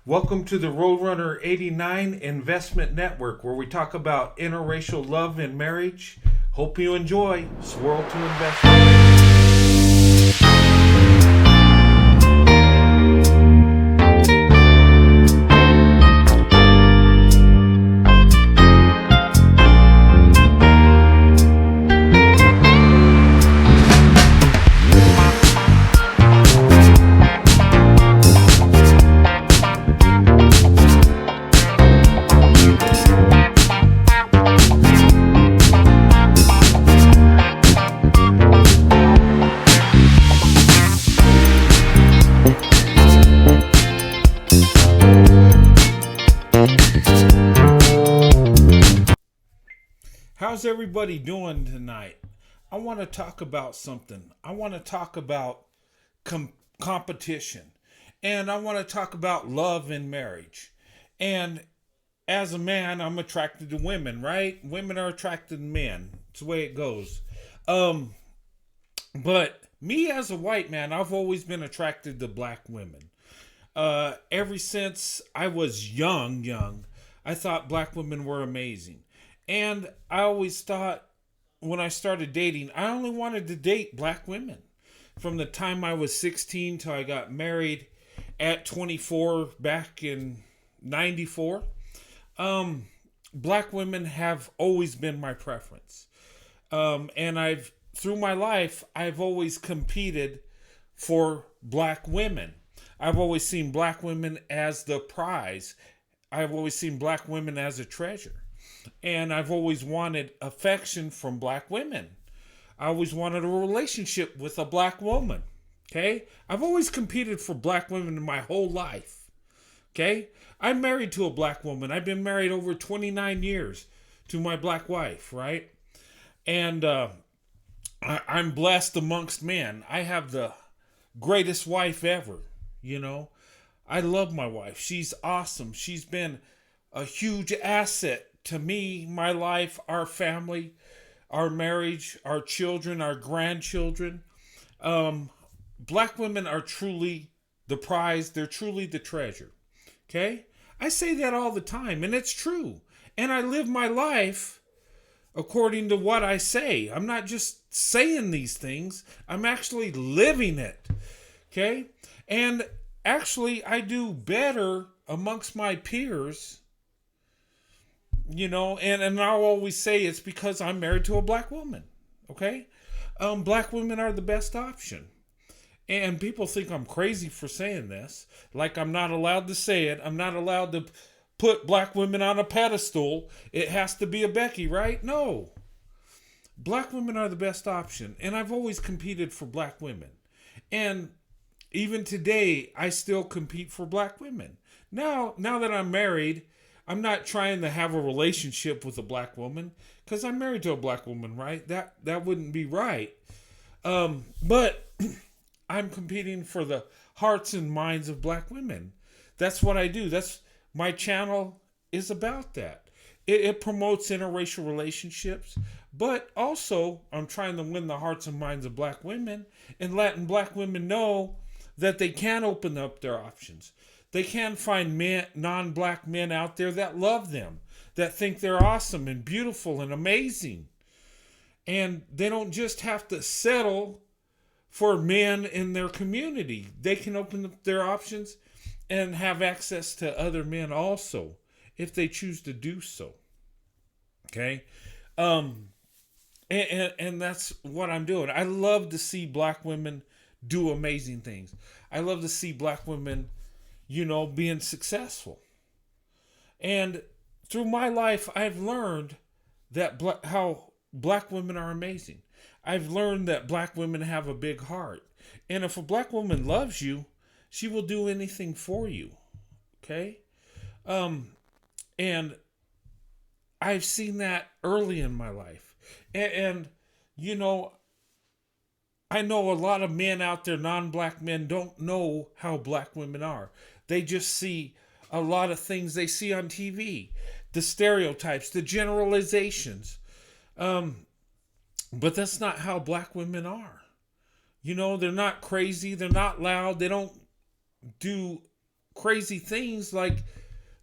Welcome to the Roadrunner 89 Investment Network, where we talk about interracial love and marriage. Hope you enjoy Swirl to Investment. How's everybody doing tonight? I want to talk about something. I want to talk about competition. And I want to talk about love and marriage. And as a man, I'm attracted to women, right? Women are attracted to men. It's the way it goes. Um, but me as a white man, I've always been attracted to black women. Ever since I was young, I thought black women were amazing. And I always thought when I started dating, I only wanted to date black women. From the time I was 16 till I got married at 24 back in 94, black women have always been my preference. And through my life, I've always competed for black women. I've always seen black women as the prize. I've always seen black women as a treasure. And I've always wanted affection from black women. I always wanted a relationship with a black woman. Okay? I've always competed for black women in my whole life. Okay? I'm married to a black woman. I've been married over 29 years to my black wife, right? And I'm blessed amongst men. I have the greatest wife ever, you know? I love my wife. She's awesome. She's been a huge asset to me, my life, our family, our marriage, our children, our grandchildren. Black women are truly the prize. They're truly the treasure. Okay? I say that all the time, and it's true. And I live my life according to what I say. I'm not just saying these things. I'm actually living it. Okay? And actually, I do better amongst my peers, you know, and I'll always say it's because I'm married to a black woman. Okay? Black women are the best option. And people think I'm crazy for saying this. Like I'm not allowed to say it. I'm not allowed to put black women on a pedestal. It has to be a Becky, right? No. Black women are the best option. And I've always competed for black women. And even today, I still compete for black women. Now that I'm married, I'm not trying to have a relationship with a black woman because I'm married to a black woman, right? That wouldn't be right. But I'm competing for the hearts and minds of black women. That's what I do. That's my channel is about that. It promotes interracial relationships, but also I'm trying to win the hearts and minds of black women and letting black women know that they can open up their options. They can find non-black men out there that love them, that think they're awesome and beautiful and amazing. And they don't just have to settle for men in their community. They can open up their options and have access to other men also, if they choose to do so. Okay? And that's what I'm doing. I love to see black women do amazing things. I love to see black women, you know, being successful. And through my life, I've learned that how black women are amazing. I've learned that black women have a big heart. And if a black woman loves you, she will do anything for you. Okay? And I've seen that early in my life. And you know, I know a lot of men out there, non-black men, don't know how black women are. They just see a lot of things they see on TV, the stereotypes, the generalizations. But that's not how black women are. You know, they're not crazy. They're not loud. They don't do crazy things like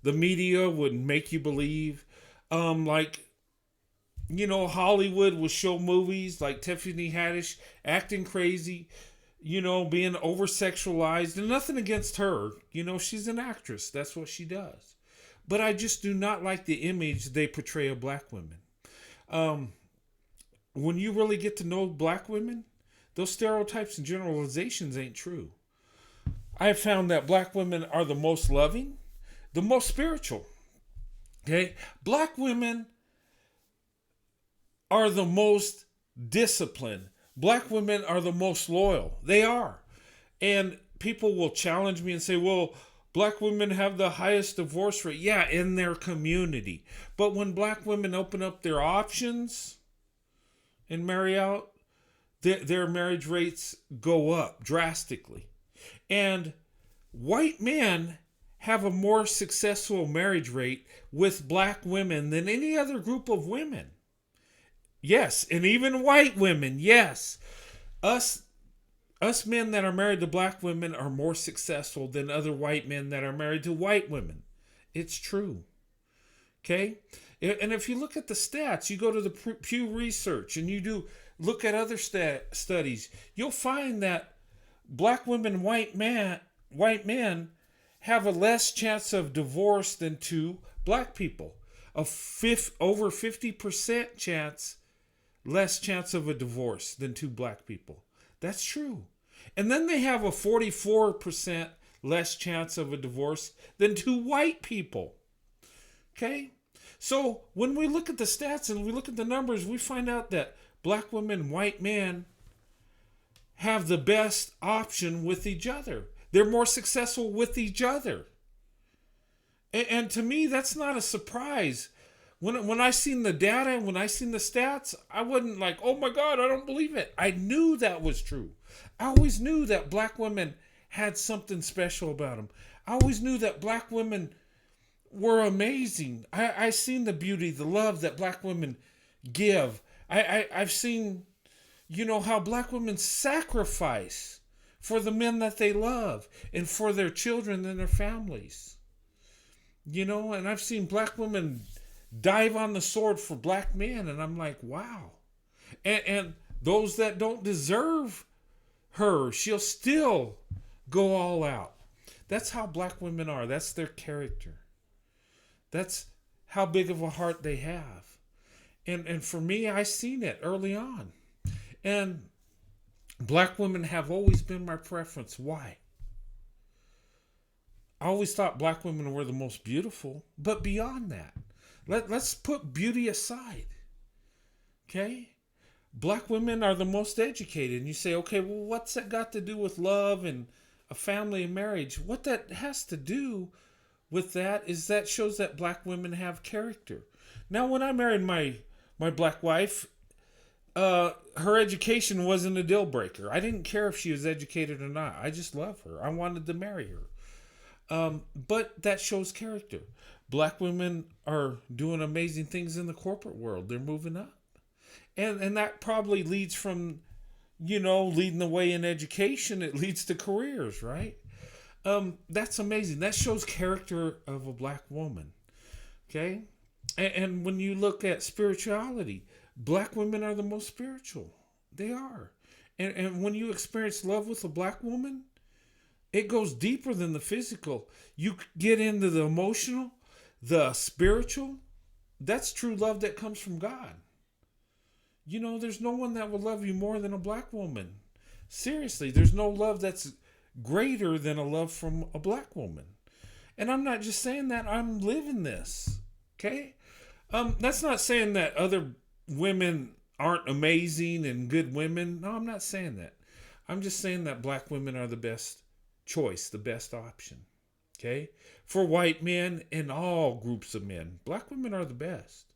the media would make you believe. Like, Hollywood would show movies like Tiffany Haddish acting crazy, being over sexualized, and nothing against her. She's an actress. That's what she does. But I just do not like the image they portray of black women. When you really get to know black women, those stereotypes and generalizations ain't true. I have found that black women are the most loving, the most spiritual. Okay? Black women are the most disciplined. Black women are the most loyal. They are. And people will challenge me and say, well, black women have the highest divorce rate. Yeah, in their community. But when black women open up their options and marry out, their marriage rates go up drastically. And white men have a more successful marriage rate with black women than any other group of women. Yes, and even white women, yes. Us men that are married to black women are more successful than other white men that are married to white women. It's true. Okay? And if you look at the stats, you go to the Pew Research and you look at other studies, you'll find that black women, white men have a less chance of divorce than two black people. Over 50% chance, less chance of a divorce than two black people. That's true. And then they have a 44% less chance of a divorce than two white people. Okay? So when we look at the stats and we look at the numbers, we find out that black women, white men have the best option with each other. They're more successful with each other. And to me, that's not a surprise. When I seen the data, when I seen the stats, I wasn't like, oh my God, I don't believe it. I knew that was true. I always knew that black women had something special about them. I always knew that black women were amazing. I seen the beauty, the love that black women give. I've seen, how black women sacrifice for the men that they love and for their children and their families. And I've seen black women dive on the sword for black men, and I'm like, wow. And those that don't deserve her, she'll still go all out. That's how black women are. That's their character. That's how big of a heart they have. And for me, I seen it early on. And black women have always been my preference. Why? I always thought black women were the most beautiful, but beyond that, let's put beauty aside. Okay? Black women are the most educated. And you say, okay, well, what's that got to do with love and a family and marriage? What that has to do with that is that shows that black women have character. Now, when I married my black wife, her education wasn't a deal breaker. I didn't care if she was educated or not. I just love her. I wanted to marry her. But that shows character. Black women are doing amazing things in the corporate world. They're moving up. And that probably leads from, leading the way in education. It leads to careers, right? That's amazing. That shows character of a black woman. Okay? And when you look at spirituality, black women are the most spiritual. They are. And when you experience love with a black woman, it goes deeper than the physical. You get into the emotional, the spiritual. That's true love that comes from God. There's no one that will love you more than a black woman. Seriously, there's no love that's greater than a love from a black woman. And I'm not just saying that, I'm living this. Okay? That's not saying that other women aren't amazing and good women. No, I'm not saying that. I'm just saying that black women are the best choice, the best option. Okay? For white men and all groups of men, black women are the best.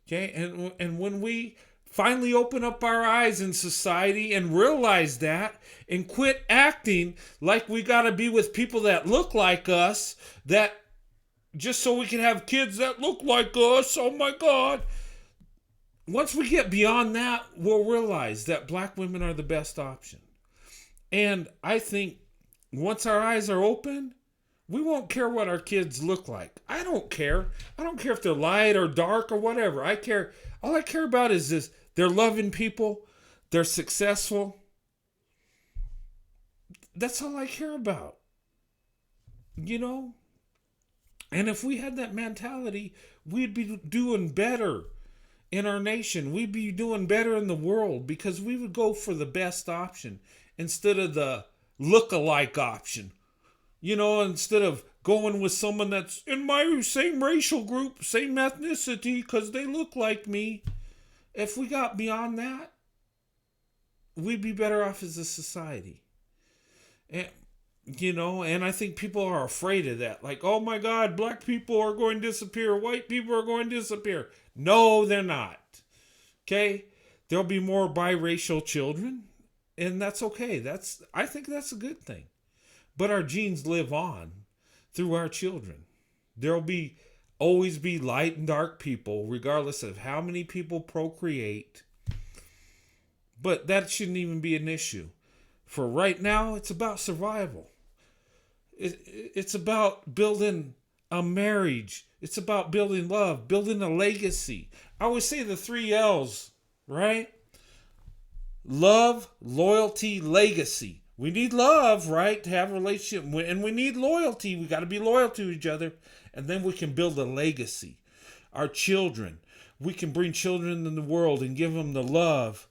Okay? And when we finally open up our eyes in society and realize that and quit acting like we got to be with people that look like us, that just so we can have kids that look like us, oh my God. Once we get beyond that, we'll realize that black women are the best option. And I think once our eyes are open, We won't care what our kids look like. I don't care. I don't care if they're light or dark or whatever. I care. All I care about is this: they're loving people, they're successful. That's all I care about. You know? And if we had that mentality, we'd be doing better in our nation. We'd be doing better in the world because we would go for the best option instead of the look-alike option. You know, instead of going with someone that's in my same racial group, same ethnicity, because they look like me. If we got beyond that, we'd be better off as a society. And, you know, and I think people are afraid of that. Like, oh my God, black people are going to disappear. White people are going to disappear. No, they're not. Okay? There'll be more biracial children, and that's okay. I think that's a good thing. But our genes live on through our children. There'll always be light and dark people, regardless of how many people procreate. But that shouldn't even be an issue. For right now, it's about survival. It's about building a marriage. It's about building love, building a legacy. I always say the 3 L's, right? Love, loyalty, legacy. We need love, right, to have a relationship. And we need loyalty. We got to be loyal to each other. And then we can build a legacy. Our children. We can bring children in the world and give them the love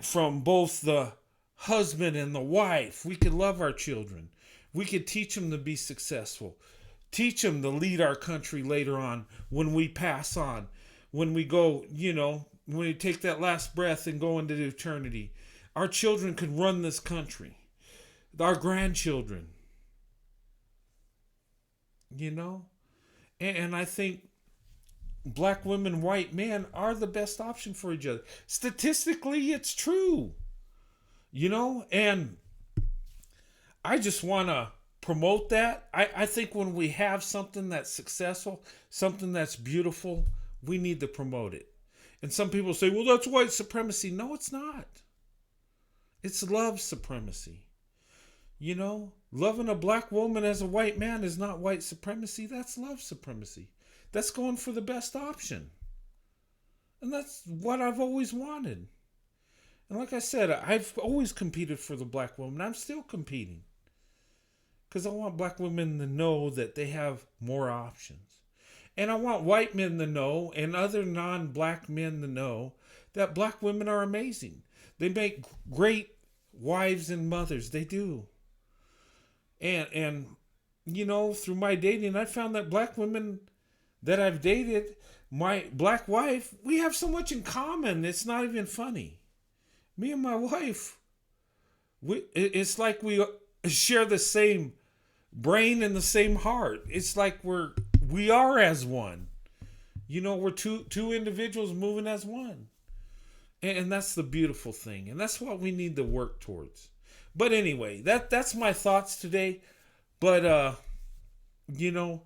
from both the husband and the wife. We can love our children. We can teach them to be successful. Teach them to lead our country later on when we pass on. When we go, you know, when we take that last breath and go into eternity. Our children can run this country. Our grandchildren. You know? And I think black women, white men are the best option for each other. Statistically, it's true. You know? And I just want to promote that. I think when we have something that's successful, something that's beautiful, we need to promote it. And some people say, well, that's white supremacy. No, it's not. It's love supremacy. You know, loving a black woman as a white man is not white supremacy. That's love supremacy. That's going for the best option. And that's what I've always wanted. And like I said, I've always competed for the black woman. I'm still competing. Because I want black women to know that they have more options. And I want white men to know, and other non-black men to know, that black women are amazing. They make great wives and mothers. They do. And you know, through my dating, I found that black women that I've dated, my black wife, we have so much in common. It's not even funny. Me and my wife, it's like we share the same brain and the same heart. It's like we are as one. You know, we're two individuals moving as one. And that's the beautiful thing. And that's what we need to work towards. But anyway, that's my thoughts today. But, you know,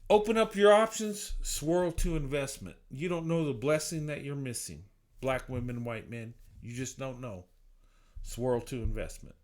open up your options, swirl to investment. You don't know the blessing that you're missing. Black women, white men, you just don't know. Swirl to investment.